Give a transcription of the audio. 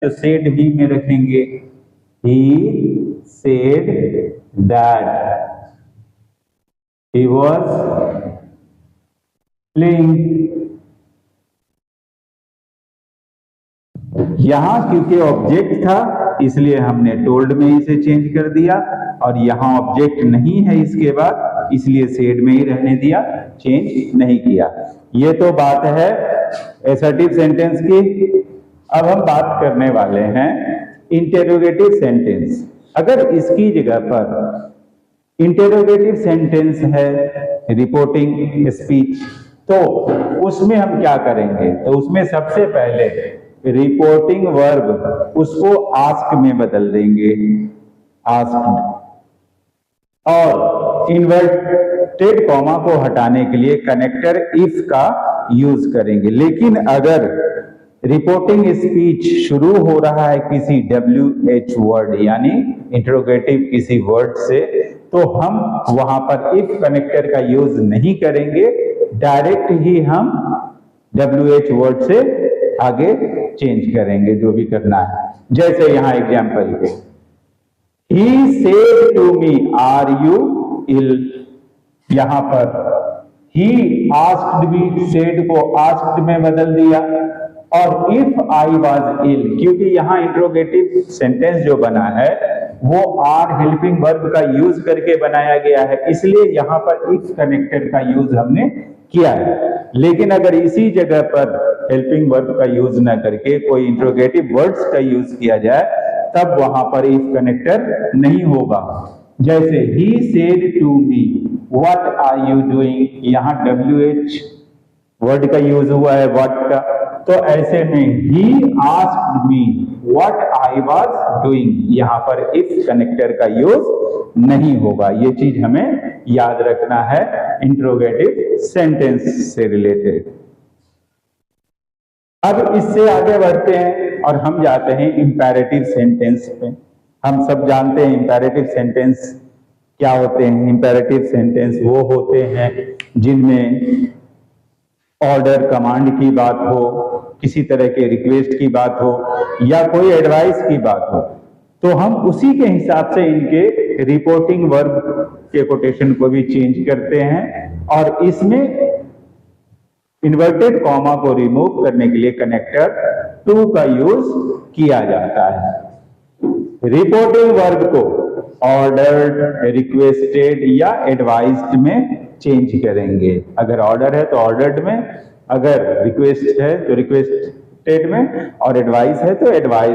तो said he में रखेंगे, he said that he was playing। यहां क्योंकि ऑब्जेक्ट था इसलिए हमने टोल्ड में इसे चेंज कर दिया, और यहां ऑब्जेक्ट नहीं है इसके बाद इसलिए सेड में ही रहने दिया, चेंज नहीं किया। ये तो बात है असर्टिव सेंटेंस की। अब हम बात करने वाले हैं इंटेरोगेटिव सेंटेंस। अगर इसकी जगह पर इंटेरोगेटिव सेंटेंस है रिपोर्टिंग स्पीच, तो उसमें हम क्या करेंगे? तो उसमें सबसे पहले रिपोर्टिंग वर्ब उसको आस्क में बदल देंगे, आस्क्ड, और इन्वर्टेड कॉमा को हटाने के लिए कनेक्टर इफ का यूज करेंगे। लेकिन अगर रिपोर्टिंग स्पीच शुरू हो रहा है किसी WH वर्ड यानी इंट्रोगेटिव किसी वर्ड से, तो हम वहां पर इफ कनेक्टर का यूज नहीं करेंगे, डायरेक्ट ही हम WH वर्ड से आगे चेंज करेंगे जो भी करना है। जैसे यहां एग्जांपल पे, he said to me are you ill, यहां पर he asked me, said को asked में बदल दिया, और if I was ill, क्योंकि यहां इंट्रोगेटिव सेंटेंस जो बना है वो आर हेल्पिंग वर्ब का यूज करके बनाया गया है, इसलिए यहां पर इफ कनेक्टर का यूज हमने किया है। लेकिन अगर इसी जगह पर हेल्पिंग वर्ब का यूज न करके कोई इंट्रोगेटिव वर्ड्स का यूज किया जाए, तब वहां पर इफ कनेक्टर नहीं होगा। जैसे he said to me what are you doing, यहां WH वर्ड का यूज हुआ है what का, तो ऐसे में he asked me what I was doing, यहां पर if कनेक्टर का यूज नहीं होगा। ये चीज हमें याद रखना है इंट्रोगेटिव सेंटेंस से रिलेटेड। अब इससे आगे बढ़ते हैं और हम जाते हैं इंपैरेटिव सेंटेंस पे। हम सब जानते हैं इंपैरेटिव सेंटेंस क्या होते हैं। इंपैरेटिव सेंटेंस वो होते हैं जिनमें ऑर्डर कमांड की बात हो, किसी तरह के रिक्वेस्ट की बात हो, या कोई एडवाइस की बात हो, तो हम उसी के हिसाब से इनके रिपोर्टिंग वर्ब के कोटेशन को भी चेंज करते हैं, और इसमें इन्वर्टेड कॉमा को रिमूव करने के लिए कनेक्टर टू का यूज किया जाता है। रिपोर्टिंग वर्ब को ऑर्डर्ड, रिक्वेस्टेड या एडवाइज्ड में चेंज करेंगे। अगर ऑर्डर है तो ऑर्डर्ड में, अगर रिक्वेस्ट है तो रिक्वेस्टेड में, और एडवाइस है तो एडवाइस